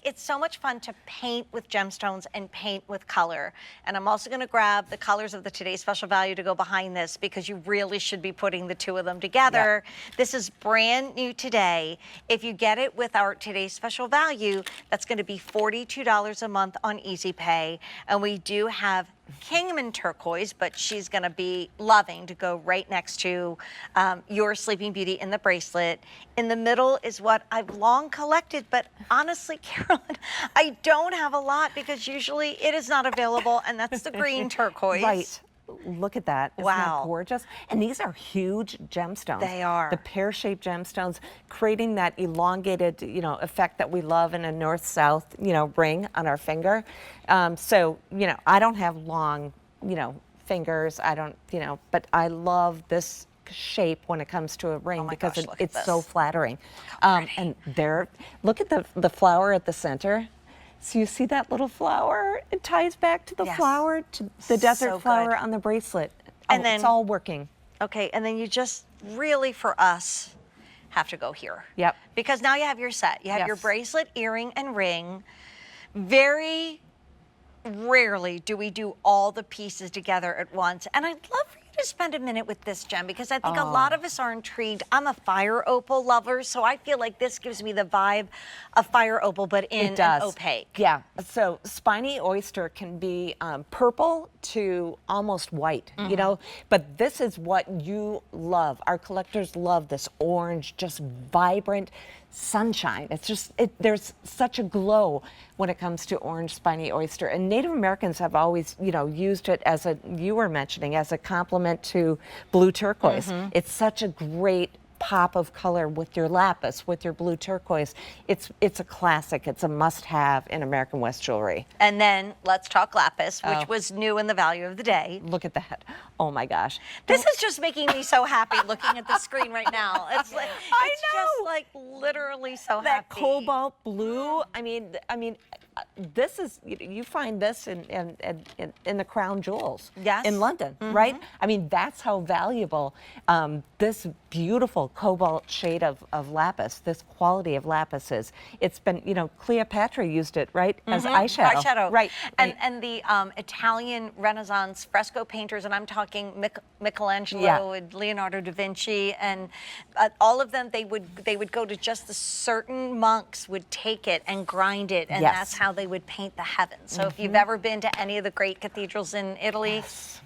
it's so much fun to paint with gemstones and paint with color. And I'm also going to grab the colors of the Today's Special Value to go behind this, because you really should be putting the two of them together. Yep. This is brand new today. If you get it with our Today's Special Value, that's going to be $42 a month on Easy Pay. And we do have Kingman turquoise, but she's going to be loving to go right next to your Sleeping Beauty in the bracelet. In the middle is what I've long collected, but honestly, Carolyn, I don't have a lot because usually it is not available, and that's the green turquoise. Right. Look at that. Isn't that gorgeous? And these are huge gemstones. They are. The pear-shaped gemstones, creating that elongated, effect that we love in a north-south, ring on our finger. So, I don't have long, fingers. I don't, but I love this shape when it comes to a ring because it's so flattering. And look at the flower at the center. So you see that little flower? It ties back to the flower, to the desert flower on the bracelet. And then, it's all working. Okay, and then you just really, for us, have to go here. Yep. Because now you have your set. You have your bracelet, earring, and ring. Very rarely do we do all the pieces together at once. And I'd love for you to spend a minute with this gem, because I think a lot of us are intrigued. I'm a fire opal lover, so I feel like this gives me the vibe of fire opal, but in an opaque. Yeah, so spiny oyster can be purple to almost white, but this is what you love. Our collectors love this orange, just vibrant sunshine. It's just, there's such a glow when it comes to orange spiny oyster. And Native Americans have always, used it as you were mentioning, as a complement to blue turquoise. It's such a great pop of color with your lapis, with your blue turquoise. It's a classic. It's a must-have in American West jewelry. And then let's talk lapis, which was new in the value of the day. Look at that. Oh my gosh. This is just making me so happy looking at the screen right now. It's like, just like literally so happy. That cobalt blue. I mean, this is, you find this in the crown jewels in London, right? I mean, that's how valuable this beautiful cobalt shade of lapis, this quality of lapis is. It's been, Cleopatra used it, right, as eyeshadow. Right. And the Italian Renaissance fresco painters, and I'm talking Michelangelo and Leonardo da Vinci, and all of them, they would go to just the certain monks would take it and grind it, and that's how they would paint the heavens. So if you've ever been to any of the great cathedrals in Italy,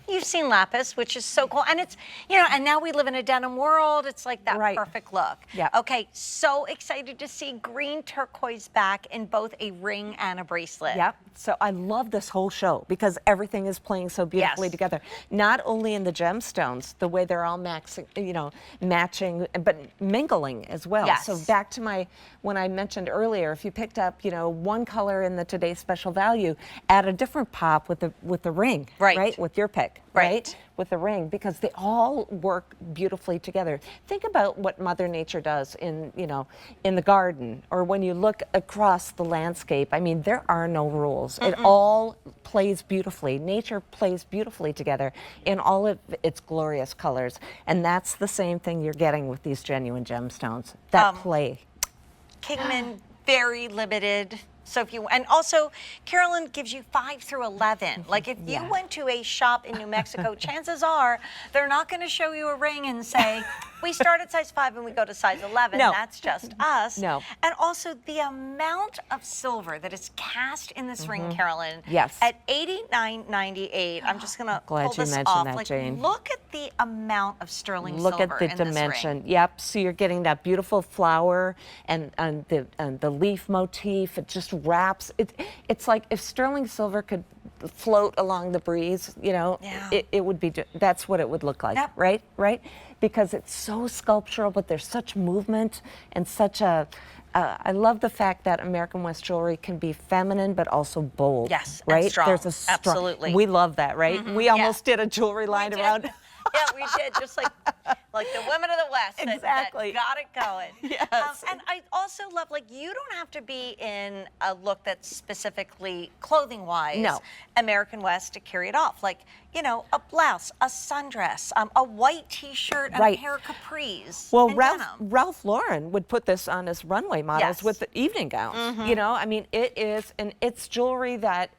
you've seen lapis, which is so cool. And it's, and now we live in a denim world. It's like that perfect look. Yeah. Okay, so excited to see green turquoise back in both a ring and a bracelet. Yep. So I love this whole show because everything is playing so beautifully together. Not only in the gemstones, the way they're all matching, but mingling as well. Yes. So back to when I mentioned earlier, if you picked up, one color in the Today's Special Value, add a different pop with the ring, right? With your pick, right? With the ring, because they all work beautifully together. Think about what Mother Nature does in the garden, or when you look across the landscape. I mean, there are no rules. It all plays beautifully. Nature plays beautifully together in all of its glorious colors. And that's the same thing you're getting with these genuine gemstones. That play. Kingman, very limited. So if you, and also Carolyn gives you 5 through 11. Like if you went to a shop in New Mexico, chances are they're not going to show you a ring and say, we start at size 5 and we go to size 11. No. That's just us. No. And also the amount of silver that is cast in this ring, Carolyn. Yes. At $89.98. I'm just going to pull Glad you this mentioned off. that, like, Jane. look at the amount of sterling Look silver at the in this dimension. ring. Yep. So you're getting that beautiful flower and the leaf motif. It just wraps. It's like if sterling silver could float along the breeze, it would be. That's what it would look like, right? Because it's so sculptural, but there's such movement and such a. I love the fact that American West jewelry can be feminine but also bold. Yes, right. And strong. There's a strong. Absolutely. We love that, right? We almost did a jewelry line around. Yeah, we did. Just like like the women of the West that Exactly. got it going. Yes. And I also love, like, you don't have to be in a look that's specifically clothing-wise No. American West to carry it off. Like, you know, a blouse, a sundress, a white T-shirt, and Right. a pair of capris. Well, and Ralph denim. Ralph Lauren would put this on his runway models Yes. with the evening gowns. You know, I mean, it is, and it's jewelry that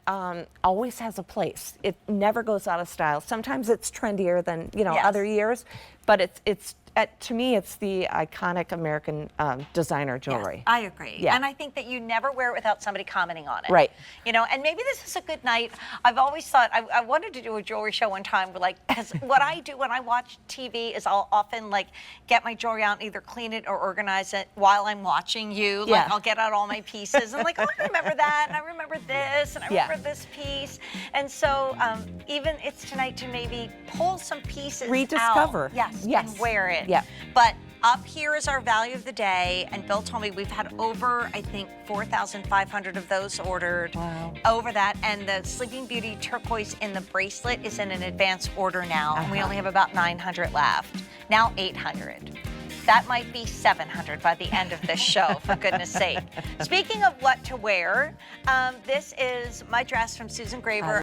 always has a place. It never goes out of style. Sometimes it's trendier than Yes. other years, but it's to me, it's the iconic American designer jewelry. Yes, I agree. Yeah. And I think that you never wear it without somebody commenting on it. Right. You know, and maybe this is a good night. I've always thought, I wanted to do a jewelry show one time, where, like, because what I do when I watch TV is I'll often, like, get my jewelry out and either clean it or organize it while I'm watching you. Like, Yeah. I'll get out all my pieces and, like, oh, I remember that, and I remember this, and I Yeah. remember this piece. And so even it's tonight to maybe pull some pieces Rediscover. out. Yes. Yes. And wear it. Yeah. But up here is our value of the day, and Bill told me we've had over, I think, 4,500 of those ordered. Wow. Over that, and the Sleeping Beauty turquoise in the bracelet is in an advance order now, and we only have about 900 left. Now 800. That might be 700 by the end of this show, for goodness sake. Speaking of what to wear, this is my dress from Susan Graver.